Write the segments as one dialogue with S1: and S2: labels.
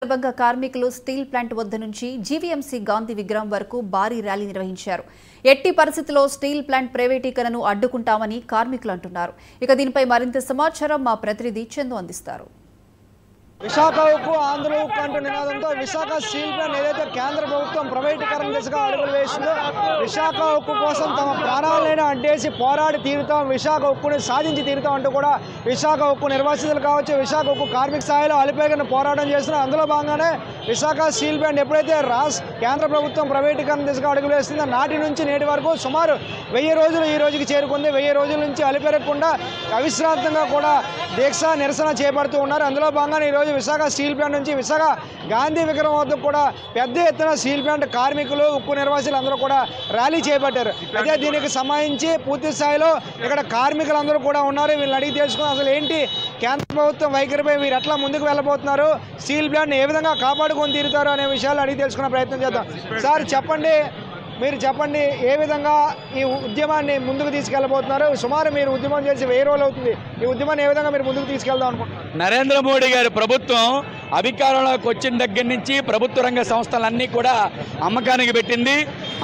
S1: సందర్భంగా కార్మికులు steel plant వద్ద నుంచి జీవీఎంసీ గాంధీ విగ్రహం వరకు భారీ ర్యాలీ నిర్వహించారు. ఎట్టి పరిస్థితుల్లో స్టీల్ ప్లాంట్ ప్రైవేటీకరణను అడ్డుకుంటామని కార్మికులు అంటున్నారు. ఇక దీనిపై మరింత సమాచారం మా ప్రతినిధి చందు అందిస్తారు.
S2: విశాఖ ఉక్కు ఆంధ్ర ఉక్కు అంటూ నినాదంతో విశాఖ స్టీల్ ప్లాంట్ ఏదైతే కేంద్ర ప్రభుత్వం ప్రైవేటీకరణ దిశగా అడుగులు వేసిందో విశాఖ ఉక్కు కోసం తమ ప్రాణాలైనా అడ్డేసి పోరాడి తీరుతాం, విశాఖ ఉక్కుని సాధించి తీరుతాం అంటూ కూడా విశాఖ ఉక్కు నిర్వాసితులు కావచ్చు, విశాఖ ఉక్కు కార్మిక స్థాయిలో అలిపేగన పోరాటం చేస్తున్నారు. అందులో భాగంగానే విశాఖ స్టీల్ ప్లాంట్ ఎప్పుడైతే కేంద్ర ప్రభుత్వం ప్రైవేటీకరణ దిశగా అడుగులు వేస్తుందో నాటి నుంచి నేటి వరకు సుమారు 1000 రోజులు ఈ రోజుకి చేరుకుంది. 1000 రోజుల నుంచి అలిపెరగకుండా అవిశ్రాంతంగా కూడా దీక్ష నిరసన చేపడుతూ ఉన్నారు. అందులో భాగంగానే ఈరోజు విశాఖ స్టీల్ ప్లాంట్ నుంచి విశాఖ గాంధీ విగ్రహం వద్ద కూడా పెద్ద ఎత్తున స్టీల్ ప్లాంట్ కార్మికులు ఉక్కు నిర్వాసులు అందరూ కూడా ర్యాలీ చేపట్టారు. అయితే దీనికి సంబంధించి పూర్తి స్థాయిలో ఇక్కడ కార్మికులందరూ కూడా ఉన్నారు. వీళ్ళని అడిగి తెలుసుకుని అసలు ఏంటి కేంద్ర ప్రభుత్వం వైఖరిపై వీరు ఎట్లా ముందుకు వెళ్ళబోతున్నారు, స్టీల్ ప్లాంట్ ఏ విధంగా కాపాడుకొని తీరుతారు అనే విషయాలు అడిగి తెలుసుకునే ప్రయత్నం చేద్దాం. సార్ చెప్పండి, మీరు చెప్పండి ఏ విధంగా ఈ ఉద్యమాన్ని ముందుకు తీసుకెళ్లబోతున్నారు? సుమారు మీరు ఉద్యమం చేసి 1000 రోజులు అవుతుంది. ఈ ఉద్యమాన్ని ఏ విధంగా మీరు ముందుకు తీసుకెళ్దాం అనుకుంటున్నారు?
S3: నరేంద్ర మోడీ గారి ప్రభుత్వం అధికారంలోకి వచ్చిన దగ్గర నుంచి ప్రభుత్వ రంగ సంస్థలన్నీ కూడా అమ్మకానికి పెట్టింది.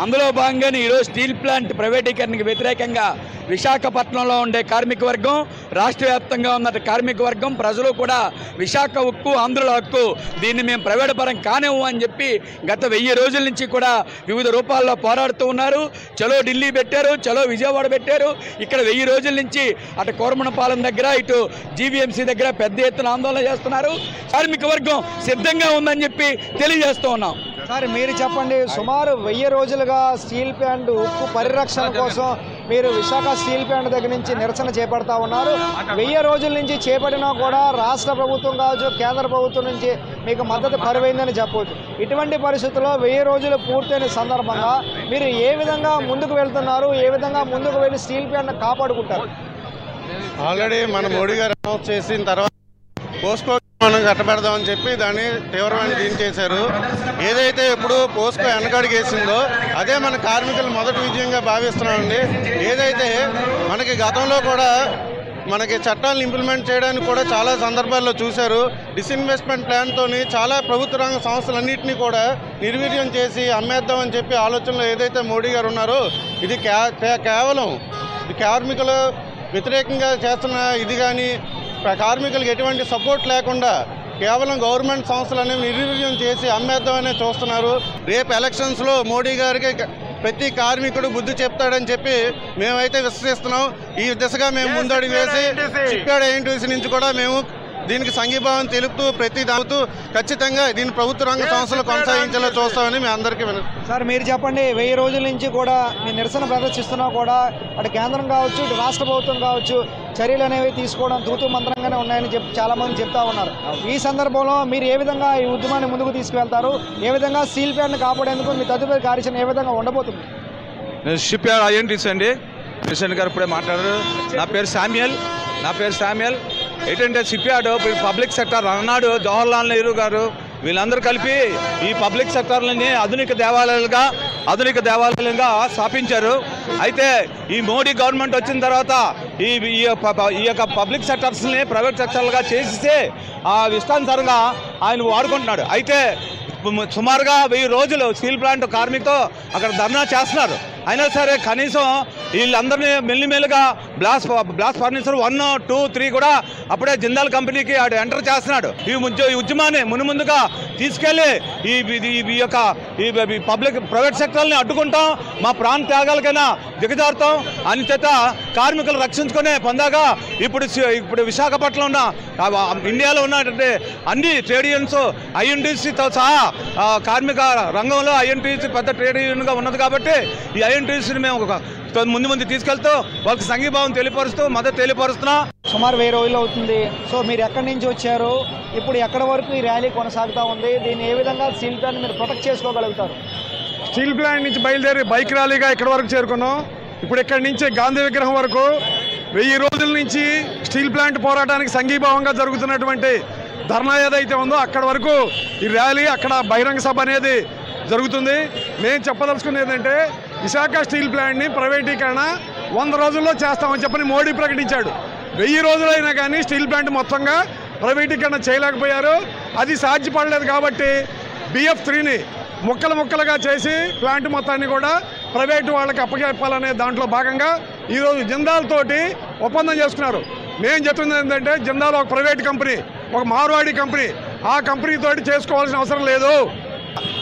S3: అందులో భాగంగానే ఈరోజు స్టీల్ ప్లాంట్ ప్రైవేటీకరణకు వ్యతిరేకంగా విశాఖపట్నంలో ఉండే కార్మిక వర్గం, రాష్ట్ర వ్యాప్తంగా ఉన్న కార్మిక వర్గం, ప్రజలు కూడా విశాఖ ఉక్కు ఆంధ్రుల హక్కు, దీన్ని మేము ప్రైవేట్ పరం కానివ్వు అని చెప్పి గత 1000 రోజుల నుంచి కూడా వివిధ రూపాల్లో పోరాడుతూ ఉన్నారు. చలో ఢిల్లీ పెట్టారు, చలో విజయవాడ పెట్టారు. ఇక్కడ 1000 రోజుల నుంచి అటు కోరమనపాలెం దగ్గర, ఇటు జీవీఎంసీ దగ్గర పెద్ద ఎత్తున ఆందోళన చేస్తున్నారు. కార్మిక వర్గం సిద్ధంగా ఉందని చెప్పి తెలియజేస్తూ ఉన్నాం.
S2: సార్ మీరు చెప్పండి, సుమారు 1000 రోజులుగా స్టీల్ ప్లాంట్ ఉక్కు పరిరక్షణ కోసం మీరు విశాఖ స్టీల్ ప్లాంట్ దగ్గర నుంచి నిరసన చేపడతా ఉన్నారు. 1000 రోజుల నుంచి చేపట్టినా కూడా రాష్ట్ర ప్రభుత్వం కావచ్చు, కేంద్ర ప్రభుత్వం నుంచి మీకు మద్దతు కరువైందని చెప్పవచ్చు. ఇటువంటి పరిస్థితుల్లో 1000 రోజులు పూర్తయిన సందర్భంగా మీరు ఏ విధంగా ముందుకు వెళ్తున్నారు, ఏ విధంగా ముందుకు వెళ్ళి స్టీల్ ప్లాంట్ కాపాడుకుంటారు?
S4: ఆల్రెడీ మన మోడీ గారు అనౌన్స్ చేసిన తర్వాత పోస్కో మనం కట్టబెడదామని చెప్పి దాన్ని తీవ్రమైన దీన్ని చేశారు. ఏదైతే ఇప్పుడు పోస్కో వెనకడుగేసిందో అదే మన కార్మికులు మొదటి విజయంగా భావిస్తున్నామండి. ఏదైతే మనకి గతంలో కూడా మనకి చట్టాలను ఇంప్లిమెంట్ చేయడానికి కూడా చాలా సందర్భాల్లో చూశారు. డిస్ఇన్వెస్ట్మెంట్ ప్లాన్తో చాలా ప్రభుత్వ రంగ సంస్థలన్నింటినీ కూడా నిర్వీర్యం చేసి అమ్మేద్దామని చెప్పి ఆలోచనలో ఏదైతే మోడీ గారు ఉన్నారో ఇది కేవలం కార్మికుల వ్యతిరేకంగా చేస్తున్న ఇది కానీ కార్మికులకు ఎటువంటి సపోర్ట్ లేకుండా కేవలం గవర్నమెంట్ సంస్థలు అనేవి నిర్వీర్యం చేసి అమ్మేద్దామనే చూస్తున్నారు. రేపు ఎలక్షన్స్లో మోడీ గారికి ప్రతి కార్మికుడు బుద్ధి చెప్తాడని చెప్పి మేమైతే విశ్వసిస్తున్నాం. ఈ దిశగా మేము ముందడుగు వేసి షిప్యార్డ్ ఏజెన్సీ నుంచి కూడా మేము దీనికి సంఘీభావం తెలుపుతూ ప్రతి దాగుతూ ఖచ్చితంగా దీన్ని ప్రభుత్వ రంగ సంస్థలు కొనసాగించేలా చూస్తామని మేము అందరికీ
S2: సార్ మీరు చెప్పండి, 1000 రోజుల నుంచి కూడా మీ నిరసన ప్రదర్శిస్తున్నా కూడా అటు కేంద్రం కావచ్చు, ఇటు రాష్ట్ర ప్రభుత్వం కావచ్చు చర్యలు అనేవి తీసుకోవడం తూతూ మంత్రంగానే ఉన్నాయని చెప్పి చాలామంది చెప్తా ఉన్నారు. ఈ సందర్భంలో మీరు ఏ విధంగా ఈ ఉద్యమాన్ని ముందుకు తీసుకువెళ్తారు, ఏ విధంగా స్టీల్ ప్లాంట్ని కాపాడేందుకు మీ తదుపరి కార్యాచరణ ఏ విధంగా ఉండబోతుంది?
S5: నేను షిప్ యార్డ్ ఐఎన్టీసీ అండి, ప్రెసిడెంట్ గారు ఇప్పుడే మాట్లాడారు. నా పేరు శామ్యుయల్. ఏంటంటే షిప్ యార్డ్ పబ్లిక్ సెక్టర్ అన్నాడు జవహర్లాల్ నెహ్రూ గారు, వీళ్ళందరూ కలిపి ఈ పబ్లిక్ సెక్టర్లని ఆధునిక దేవాలయాలుగా స్థాపించారు. అయితే ఈ మోడీ గవర్నమెంట్ వచ్చిన తర్వాత ఈ యొక్క పబ్లిక్ సెక్టర్స్ని ప్రైవేట్ సెక్టర్లుగా చేసి ఆ ఇష్టానుసారంగా ఆయన వాడుకుంటున్నాడు. అయితే సుమారుగా 1000 రోజులు స్టీల్ ప్లాంట్ కార్మికులతో అక్కడ ధర్నా చేస్తున్నారు. అయినా సరే కనీసం వీళ్ళందరినీ మెల్లిమెల్లిగా బ్లాస్ట్ ఫర్నిచర్ 1, 2, 3 కూడా అప్పుడే జిందాల్ కంపెనీకి ఆడు ఎంటర్ చేస్తున్నాడు. ఈ ఉద్యమాన్ని ముందుగా తీసుకెళ్లి ఈ యొక్క ప్రైవేట్ సెక్టర్ని అడ్డుకుంటాం, మా ప్రాణ త్యాగాలకైనా దిగజారుతాం అని చేత కార్మికులు రక్షించుకునే పొందాగా ఇప్పుడు విశాఖపట్నంలో ఉన్న ఇండియాలో ఉన్నటువంటి అన్ని ట్రేడ్ యూనియన్స్ ఐఎన్టీసీతో సహా కార్మిక రంగంలో ఐఎన్టీసీ పెద్ద ట్రేడ్ యూనియన్గా ఉన్నది కాబట్టి ఈ ఐఎన్టీసీని మేము ముందు తీసుకెళ్తూ వాళ్ళకి సంఘీభావం తెలియపరుస్తూ మద్దతు తెలియపరుస్తున్నాం.
S2: సుమారు 1000 రోజులు అవుతుంది. సో మీరు ఎక్కడి నుంచి వచ్చారు, ఇప్పుడు ఎక్కడి వరకు ఈ ర్యాలీ కొనసాగుతూ ఉంది, దీన్ని ఏ విధంగా స్టీల్ ప్లాంట్ మీరు ప్రొటెక్ట్ చేసుకోగలుగుతారు?
S6: స్టీల్ ప్లాంట్ నుంచి బయలుదేరి బైక్ ర్యాలీగా ఇక్కడ వరకు చేరుకున్నాం. ఇప్పుడు ఇక్కడి నుంచి గాంధీ విగ్రహం వరకు 1000 రోజుల నుంచి స్టీల్ ప్లాంట్ పోరాటానికి సంఘీభావంగా జరుగుతున్నటువంటి ధర్నా ఏదైతే ఉందో అక్కడ వరకు ఈ ర్యాలీ, అక్కడ బహిరంగ సభ అనేది జరుగుతుంది. నేను చెప్పదలుచుకున్నది ఏంటంటే విశాఖ స్టీల్ ప్లాంట్ని ప్రైవేటీకరణ 100 రోజుల్లో చేస్తామని చెప్పని మోడీ ప్రకటించాడు. 1000 రోజులైనా కానీ స్టీల్ ప్లాంట్ మొత్తంగా ప్రైవేటీకరణ చేయలేకపోయారు. అది సాధ్యపడలేదు కాబట్టి BF3ని ముక్కలుగా చేసి ప్లాంట్ మొత్తాన్ని కూడా ప్రైవేటు వాళ్ళకి అప్పచెప్పాలనే దాంట్లో భాగంగా ఈరోజు జిందాల్ తోటి ఒప్పందం చేసుకున్నారు. మేము చెప్తుంది ఏంటంటే జిందాల్ ఒక ప్రైవేట్ కంపెనీ, ఒక మార్వాడి కంపెనీ, ఆ కంపెనీ తోటి చేసుకోవాల్సిన అవసరం లేదు.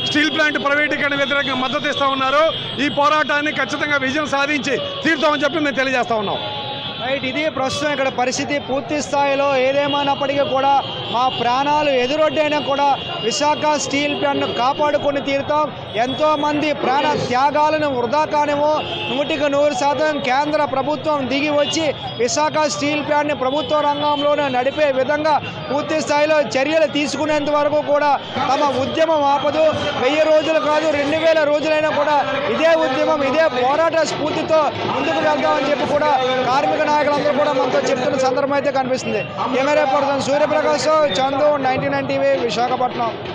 S6: స్టీల్ ప్లాంట్ ప్రైవేటీకరణ వ్యతిరేకంగా మద్దతు ఇస్తూ ఉన్నారు. ఈ పోరాటాన్ని ఖచ్చితంగా విజయం సాధించి తీరుతామని చెప్పి మేము తెలియజేస్తా ఉన్నాం.
S2: రైట్, ఇది ప్రస్తుతం ఇక్కడ పరిస్థితి. పూర్తి స్థాయిలో ఏదేమైనప్పటికీ కూడా మా ప్రాణాలు ఎదురొడ్డైనా కూడా విశాఖ స్టీల్ ప్లాంట్ను కాపాడుకొని తీరుతాం. ఎంతోమంది ప్రాణ త్యాగాలను వృధా కానివో 100% కేంద్ర ప్రభుత్వం దిగి వచ్చి విశాఖ స్టీల్ ప్లాంట్ని ప్రభుత్వ రంగంలోనే నడిపే విధంగా పూర్తి స్థాయిలో చర్యలు తీసుకునేంత వరకు కూడా తమ ఉద్యమం ఆపదు. 1000 రోజులు కాదు, 2000 రోజులైనా కూడా ఇదే ఉద్యమం, ఇదే పోరాట స్ఫూర్తితో ముందుకు వెళ్తామని చెప్పి కూడా కార్మిక నాయకులందరూ కూడా మనతో చెప్తున్న సందర్భం అయితే కనిపిస్తుంది. Camera person Suryaprakash, Chandu, 99 TV, Visakhapatnam.